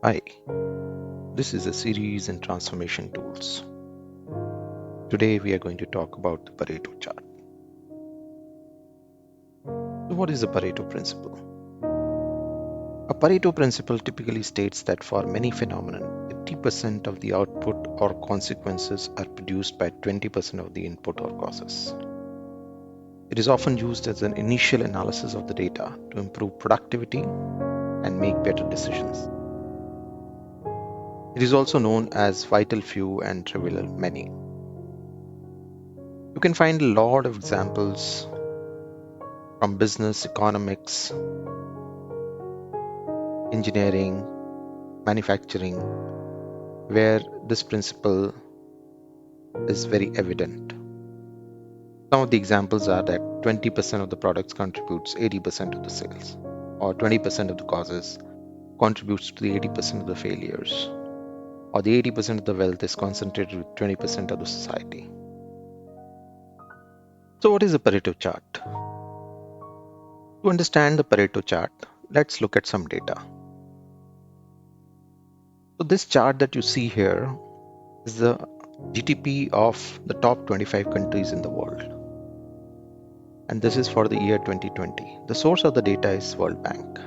Hi, this is a series in transformation tools. Today we are going to talk about the Pareto chart. So what is the Pareto principle? A Pareto principle typically states that for many phenomena, 80% of the output or consequences are produced by 20% of the input or causes. It is often used as an initial analysis of the data to improve productivity and make better decisions. It is also known as vital few and trivial many. You can find a lot of examples from business, economics, engineering, manufacturing, where this principle is very evident. Some of the examples are that 20% of the products contributes 80% of the sales, or 20% of the causes contributes to the 80% of the failures, or the 80% of the wealth is concentrated with 20% of the society. So what is a Pareto chart? To understand the Pareto chart, let's look at some data. So this chart that you see here is the GDP of the top 25 countries in the world. And this is for the year 2020. The source of the data is World Bank.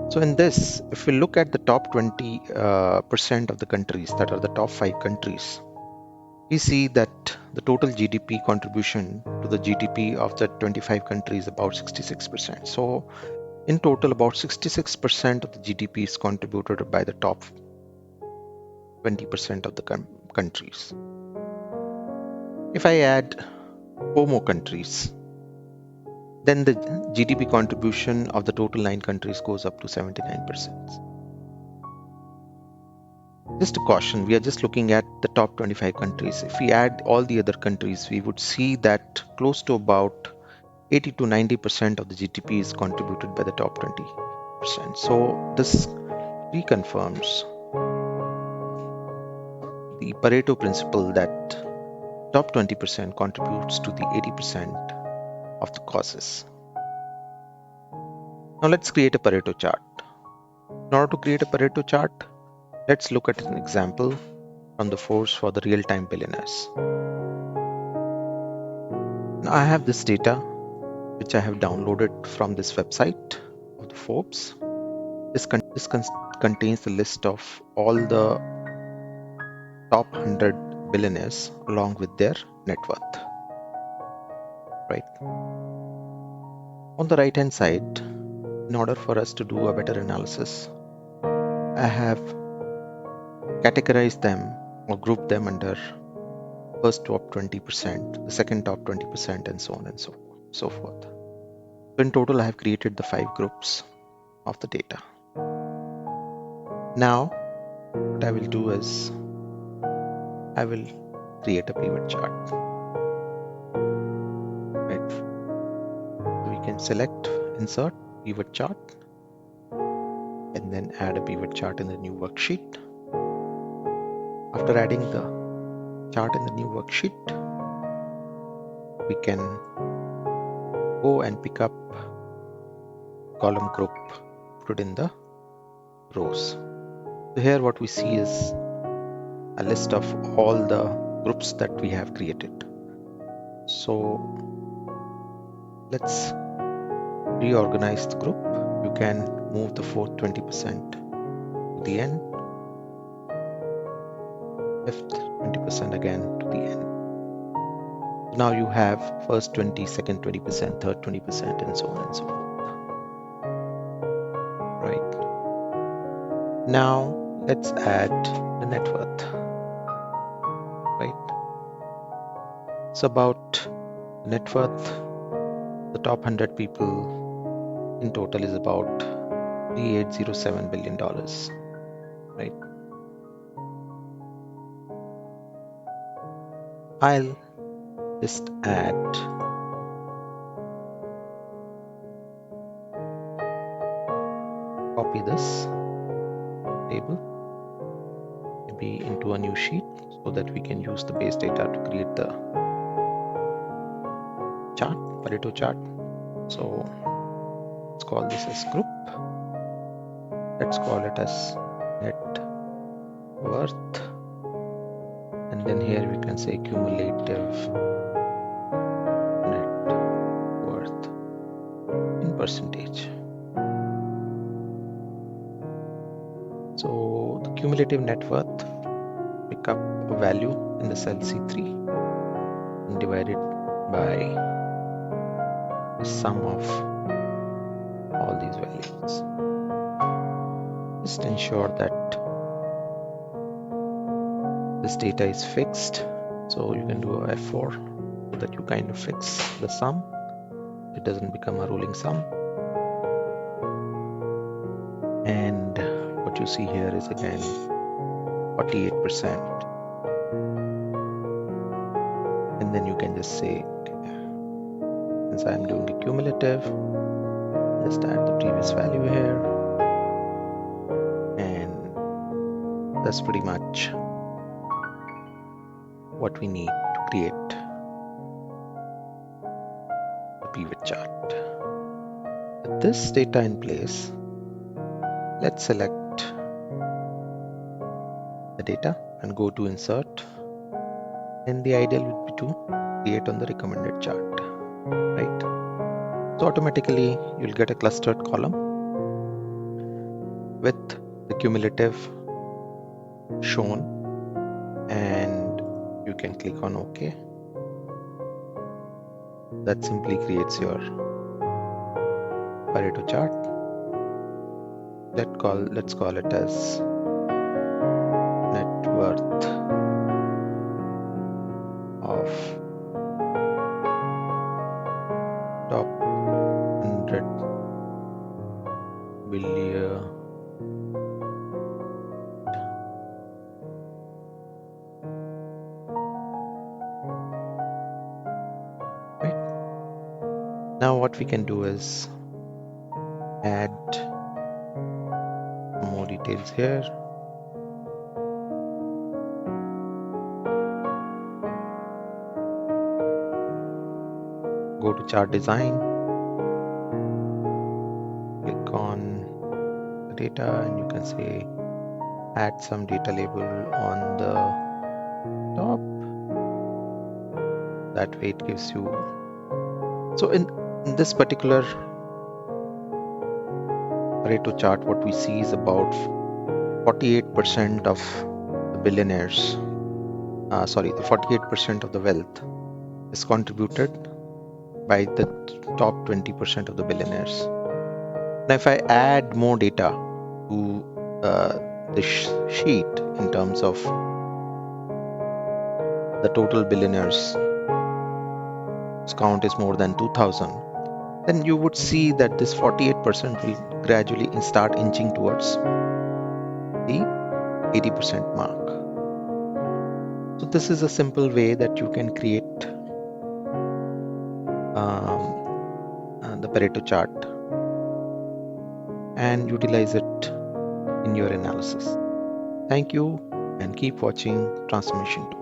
So in this, if we look at the top 20% of the countries, that are the top 5 countries, we see that the total GDP contribution to the GDP of the 25 countries is about 66%. So in total, about 66% of the GDP is contributed by the top 20% of the countries. If I add 4 more countries, then the GDP contribution of the total 9 countries goes up to 79%. Just a caution, we are just looking at the top 25 countries. If we add all the other countries, we would see that close to about 80 to 90% of the GDP is contributed by the top 20%. So this reconfirms the Pareto principle that top 20% contributes to the 80% of the causes. Now let's create a Pareto chart. In order to create a Pareto chart, let's look at an example from the force for the real-time billionaires. Now I have this data which I have downloaded from this website of the Forbes. This contains the list of all the top 100 billionaires along with their net worth. Right. On the right hand side, in order for us to do a better analysis, I have categorized them or grouped them under first top 20%, the second top 20%, and so on and so forth. So in total, I have created the 5 groups of the data. Now, what I will do is I will create a pivot chart. Right. We can select insert pivot chart and then add a pivot chart in the new worksheet. After adding the chart in the new worksheet, we can go and pick up column group, put it in the rows. So here what we see is a list of all the groups that we have created. So let's reorganize the group. You can move the fourth 20% to the end, fifth 20% again to the end. Now you have first 20, second 20%, third 20%, and so on and so forth. Right. Now let's add the net worth. Right. So about net worth, the top 100 people in total is about $3807 billion. Right. I'll just add copy this table maybe into a new sheet so that we can use the base data to create the chart, Pareto chart. So let's call this as group. Let's call it as net worth, and then here we can say cumulative net worth in percentage. So the cumulative net worth, pick up a value in the cell C3 and divide it by the sum of all these values. Just ensure that this data is fixed. So you can do a F4 so that you kind of fix the sum. It doesn't become a rolling sum. And what you see here is again 48%. And then you can just say, since I'm doing a cumulative, just add the previous value here. And that's pretty much what we need to create the pivot chart. With this data in place, let's select the data and go to insert. And the ideal would be to create on the recommended chart, right? So automatically you'll get a clustered column with the cumulative shown, and you can click on OK. That simply creates your Pareto chart. Let's call it as net worth of top 100 billion right. Now what we can do is add more details here. Go to chart design, click on the data, and you can say add some data label on the top. That way it gives you. So in this particular Pareto chart, what we see is about 48% of the billionaires, the 48% of the wealth is contributed by the top 20% of the billionaires. Now, if I add more data to the sheet in terms of the total billionaires count is more than 2000, then you would see that this 48% will gradually start inching towards the 80% mark. So this is a simple way that you can create the Pareto chart and utilize it in your analysis. Thank you, and keep watching Transformation 2.